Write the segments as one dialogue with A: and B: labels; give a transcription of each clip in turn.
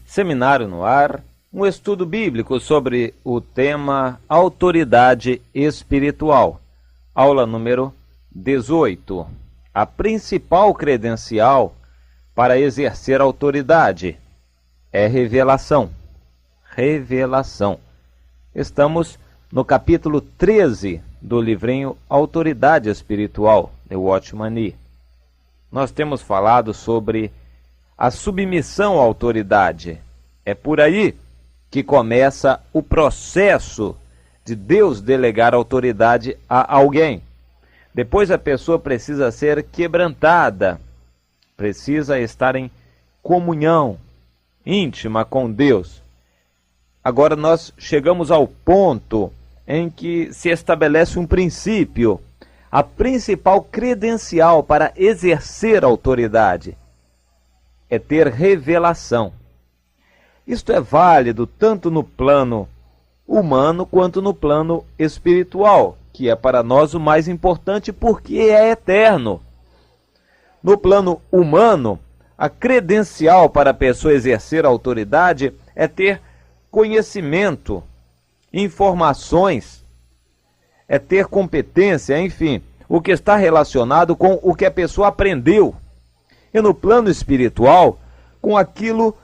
A: Seminário no Ar, um estudo bíblico sobre o tema autoridade espiritual. Aula número 18. A principal credencial para exercer autoridade é revelação. Revelação. Estamos no capítulo 13 do livrinho Autoridade Espiritual, de Watchman Nee. Nós temos falado sobre a submissão à autoridade. É por aí que começa o processo de Deus delegar autoridade a alguém. Depois a pessoa precisa ser quebrantada, precisa estar em comunhão íntima com Deus. Agora nós chegamos ao ponto em que se estabelece um princípio, a principal credencial para exercer autoridade é ter revelação. Isto é válido tanto no plano humano quanto no plano espiritual, que é para nós o mais importante porque é eterno. No plano humano, a credencial para a pessoa exercer a autoridade é ter conhecimento, informações, é ter competência, enfim, o que está relacionado com o que a pessoa aprendeu. E no plano espiritual, com aquilo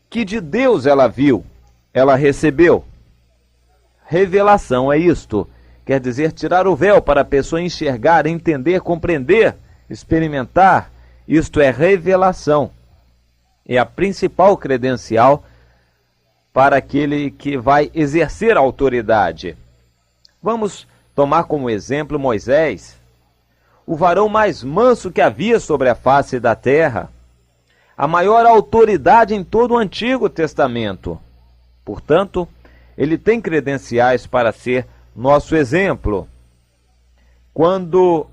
A: que de Deus ela viu, ela recebeu. Revelação é isto, quer dizer tirar o véu para a pessoa enxergar, entender, compreender, experimentar. Isto é revelação. É a principal credencial para aquele que vai exercer a autoridade. Vamos tomar como exemplo Moisés, o varão mais manso que havia sobre a face da terra, a maior autoridade em todo o Antigo Testamento. Portanto, ele tem credenciais para ser nosso exemplo. Quando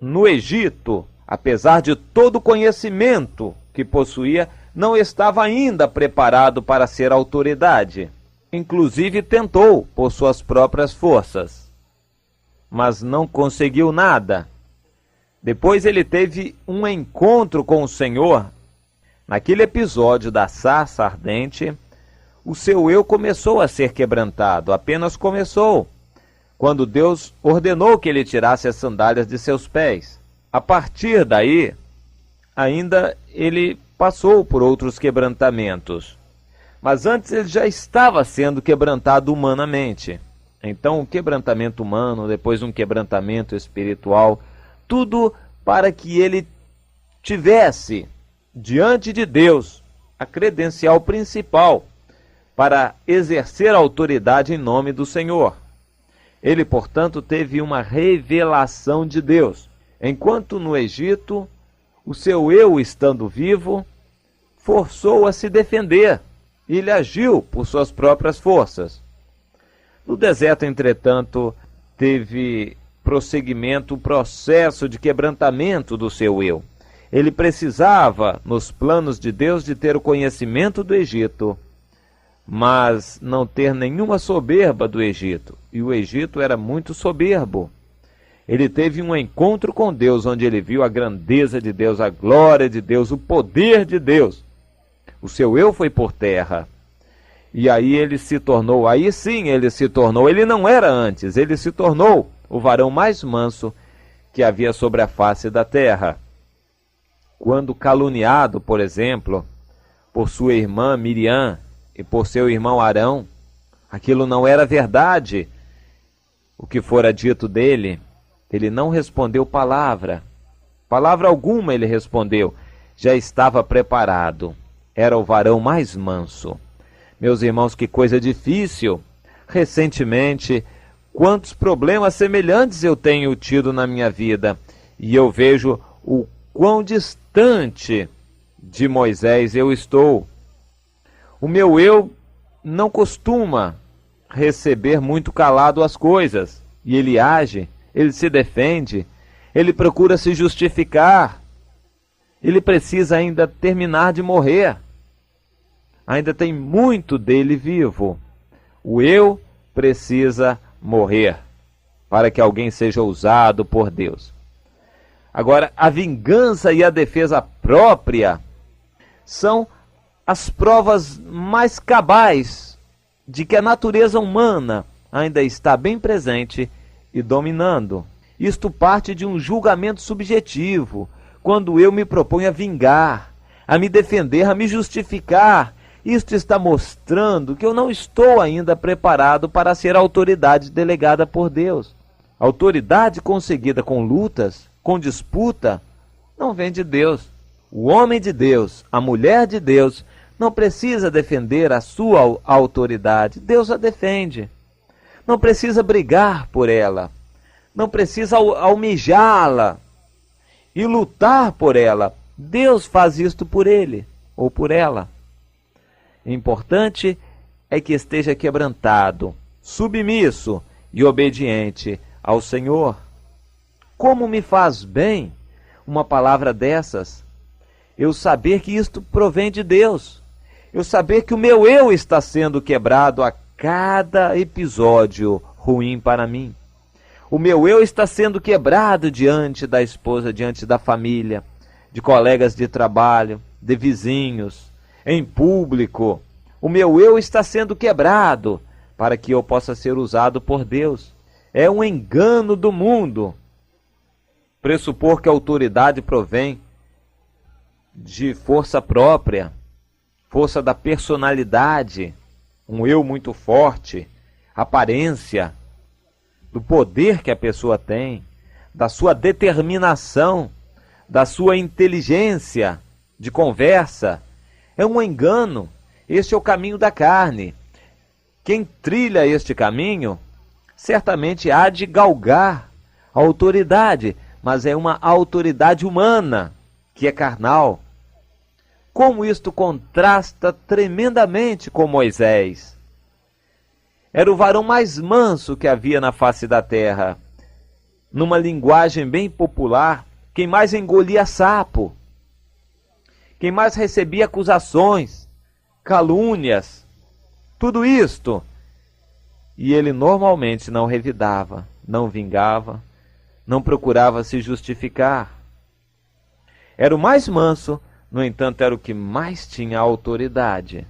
A: no Egito, apesar de todo o conhecimento que possuía, não estava ainda preparado para ser autoridade. Inclusive tentou por suas próprias forças, mas não conseguiu nada. Depois ele teve um encontro com o Senhor. Naquele episódio da sarça ardente, o seu eu começou a ser quebrantado, apenas começou, quando Deus ordenou que ele tirasse as sandálias de seus pés. A partir daí, ainda ele passou por outros quebrantamentos. Mas antes ele já estava sendo quebrantado humanamente. Então, um quebrantamento humano, depois um quebrantamento espiritual, tudo para que ele tivesse diante de Deus a credencial principal para exercer a autoridade em nome do Senhor. Ele, portanto, teve uma revelação de Deus. Enquanto no Egito, o seu eu, estando vivo, forçou a se defender. E ele agiu por suas próprias forças. No deserto, entretanto, teve prosseguimento o processo de quebrantamento do seu eu. Ele precisava, nos planos de Deus, de ter o conhecimento do Egito, mas não ter nenhuma soberba do Egito. E o Egito era muito soberbo. Ele teve um encontro com Deus, onde ele viu a grandeza de Deus, a glória de Deus, o poder de Deus. O seu eu foi por terra. E aí ele se tornou, aí sim ele se tornou, ele não era antes, ele se tornou o varão mais manso que havia sobre a face da terra. Quando caluniado, por exemplo, por sua irmã Miriam e por seu irmão Arão, aquilo não era verdade. O que fora dito dele, ele não respondeu palavra alguma ele respondeu, já estava preparado, era o varão mais manso. Meus irmãos, que coisa difícil. Recentemente, quantos problemas semelhantes eu tenho tido na minha vida, e eu vejo o quão distante de Moisés eu estou. O meu eu não costuma receber muito calado as coisas, e ele age, ele se defende, ele procura se justificar, ele precisa ainda terminar de morrer. Ainda tem muito dele vivo. O eu precisa morrer para que alguém seja usado por Deus. Agora, a vingança e a defesa própria são as provas mais cabais de que a natureza humana ainda está bem presente e dominando. Isto parte de um julgamento subjetivo, quando eu me proponho a vingar, a me defender, a me justificar. Isto está mostrando que eu não estou ainda preparado para ser a autoridade delegada por Deus. A autoridade conseguida com lutas, com disputa, não vem de Deus. O homem de Deus, a mulher de Deus, não precisa defender a sua autoridade. Deus a defende. Não precisa brigar por ela. Não precisa almejá-la e lutar por ela. Deus faz isto por ele ou por ela. O importante é que esteja quebrantado, submisso e obediente ao Senhor. Como me faz bem uma palavra dessas? Eu saber que isto provém de Deus. Eu saber que o meu eu está sendo quebrado a cada episódio ruim para mim. O meu eu está sendo quebrado diante da esposa, diante da família, de colegas de trabalho, de vizinhos, em público. O meu eu está sendo quebrado para que eu possa ser usado por Deus. É um engano do mundo pressupor que a autoridade provém de força própria, força da personalidade, um eu muito forte, aparência, do poder que a pessoa tem, da sua determinação, da sua inteligência de conversa. É um engano. Este é o caminho da carne. Quem trilha este caminho, certamente há de galgar a autoridade, mas é uma autoridade humana, que é carnal. Como isto contrasta tremendamente com Moisés. Era o varão mais manso que havia na face da terra. Numa linguagem bem popular, quem mais engolia sapo, quem mais recebia acusações, calúnias, tudo isto. E ele normalmente não revidava, não vingava, não procurava se justificar. Era o mais manso, no entanto, era o que mais tinha autoridade.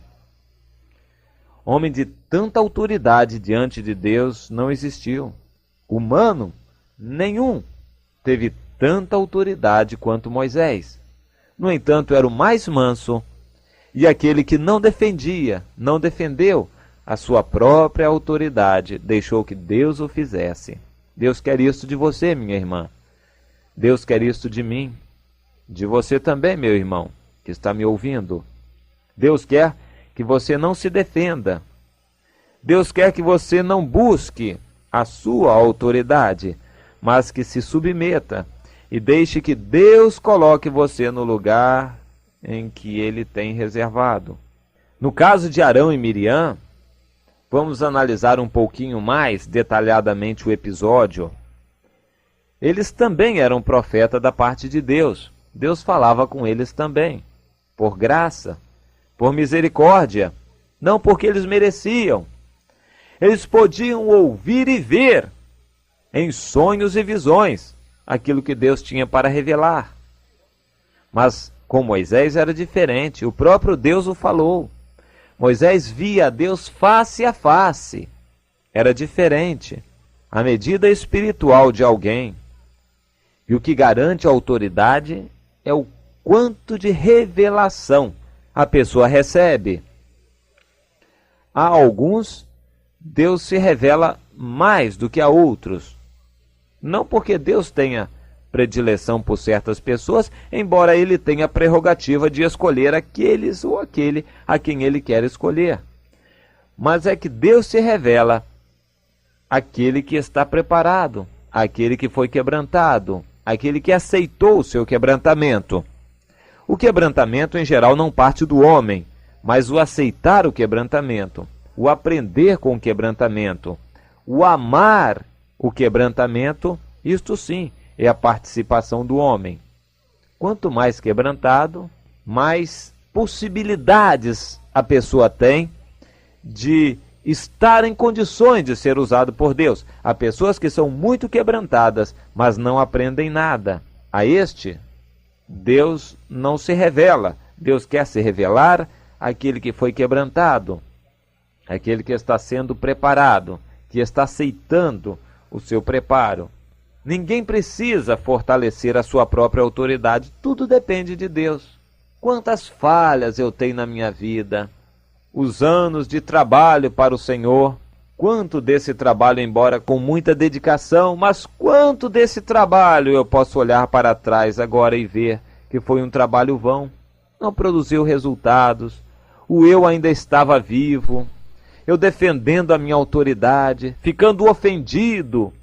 A: Homem de tanta autoridade diante de Deus não existiu. Humano, nenhum teve tanta autoridade quanto Moisés. No entanto, era o mais manso e aquele que não defendia, não defendeu a sua própria autoridade, deixou que Deus o fizesse. Deus quer isso de você, minha irmã. Deus quer isso de mim. De você também, meu irmão, que está me ouvindo. Deus quer que você não se defenda. Deus quer que você não busque a sua autoridade, mas que se submeta e deixe que Deus coloque você no lugar em que Ele tem reservado. No caso de Arão e Miriam, vamos analisar um pouquinho mais detalhadamente o episódio. Eles também eram profetas da parte de Deus. Deus falava com eles também, por graça, por misericórdia, não porque eles mereciam. Eles podiam ouvir e ver, em sonhos e visões, aquilo que Deus tinha para revelar. Mas com Moisés era diferente, o próprio Deus o falou. Moisés via Deus face a face. Era diferente. A medida espiritual de alguém. E o que garante a autoridade é o quanto de revelação a pessoa recebe. A alguns, Deus se revela mais do que a outros. Não porque Deus tenha predileção por certas pessoas, embora Ele tenha a prerrogativa de escolher aqueles ou aquele a quem Ele quer escolher. Mas é que Deus se revela àquele que está preparado, àquele que foi quebrantado, aquele que aceitou o seu quebrantamento. O quebrantamento, em geral, não parte do homem, mas o aceitar o quebrantamento, o aprender com o quebrantamento, o amar o quebrantamento, isto sim é a participação do homem. Quanto mais quebrantado, mais possibilidades a pessoa tem de estar em condições de ser usado por Deus. Há pessoas que são muito quebrantadas, mas não aprendem nada. A este, Deus não se revela. Deus quer se revelar aquele que foi quebrantado, aquele que está sendo preparado, que está aceitando o seu preparo. Ninguém precisa fortalecer a sua própria autoridade, tudo depende de Deus. Quantas falhas eu tenho na minha vida, os anos de trabalho para o Senhor, quanto desse trabalho, embora com muita dedicação, mas quanto desse trabalho eu posso olhar para trás agora e ver que foi um trabalho vão, não produziu resultados, o eu ainda estava vivo, eu defendendo a minha autoridade, ficando ofendido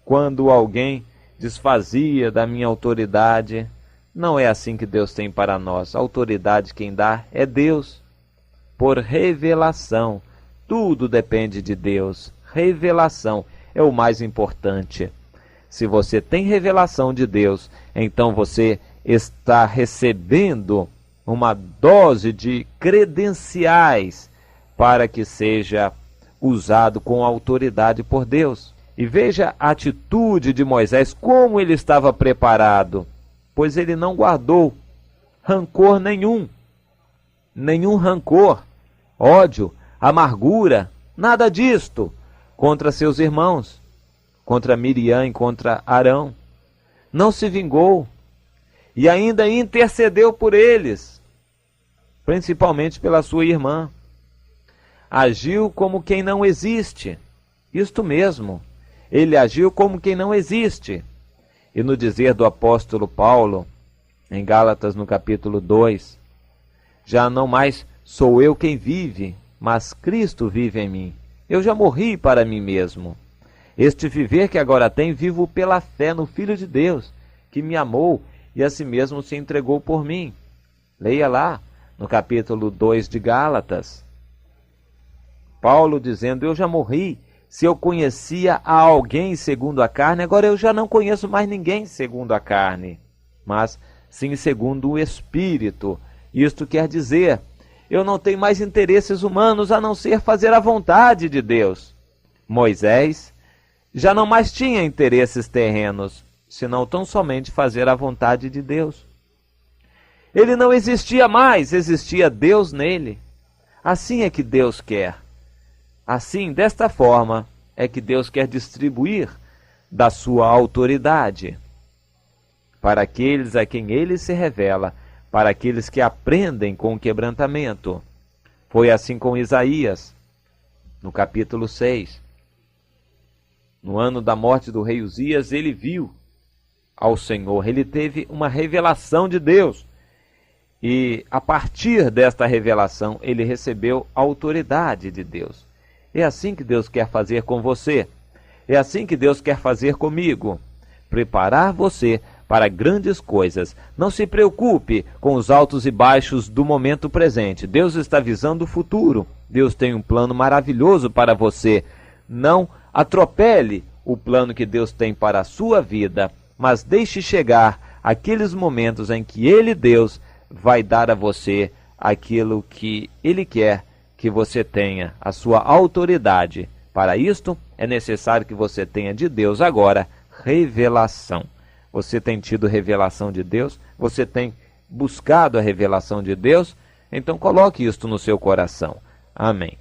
A: quando alguém desfazia da minha autoridade. Não é assim que Deus tem para nós. A autoridade quem dá é Deus. Por revelação. Tudo depende de Deus. Revelação é o mais importante. Se você tem revelação de Deus, então você está recebendo uma dose de credenciais para que seja usado com autoridade por Deus. E veja a atitude de Moisés, como ele estava preparado, pois ele não guardou rancor nenhum rancor, ódio, amargura, nada disto contra seus irmãos, contra Miriam e contra Arão. Não se vingou e ainda intercedeu por eles, principalmente pela sua irmã. Agiu como quem não existe, isto mesmo. Ele agiu como quem não existe. E no dizer do apóstolo Paulo, em Gálatas no capítulo 2, já não mais sou eu quem vive, mas Cristo vive em mim. Eu já morri para mim mesmo. Este viver que agora tenho, vivo pela fé no Filho de Deus, que me amou e a si mesmo se entregou por mim. Leia lá no capítulo 2 de Gálatas. Paulo dizendo, eu já morri. Se eu conhecia a alguém segundo a carne, agora eu já não conheço mais ninguém segundo a carne, mas sim segundo o Espírito. Isto quer dizer, eu não tenho mais interesses humanos a não ser fazer a vontade de Deus. Moisés já não mais tinha interesses terrenos, senão tão somente fazer a vontade de Deus. Ele não existia mais, existia Deus nele. Assim é que Deus quer. Assim, desta forma, é que Deus quer distribuir da sua autoridade para aqueles a quem Ele se revela, para aqueles que aprendem com o quebrantamento. Foi assim com Isaías, no capítulo 6. No ano da morte do rei Uzias, ele viu ao Senhor, ele teve uma revelação de Deus. E a partir desta revelação, ele recebeu a autoridade de Deus. É assim que Deus quer fazer com você. É assim que Deus quer fazer comigo. Preparar você para grandes coisas. Não se preocupe com os altos e baixos do momento presente. Deus está visando o futuro. Deus tem um plano maravilhoso para você. Não atropele o plano que Deus tem para a sua vida, mas deixe chegar aqueles momentos em que Ele, Deus, vai dar a você aquilo que Ele quer que você tenha, a sua autoridade. Para isto, é necessário que você tenha de Deus agora revelação. Você tem tido revelação de Deus? Você tem buscado a revelação de Deus? Então coloque isto no seu coração. Amém.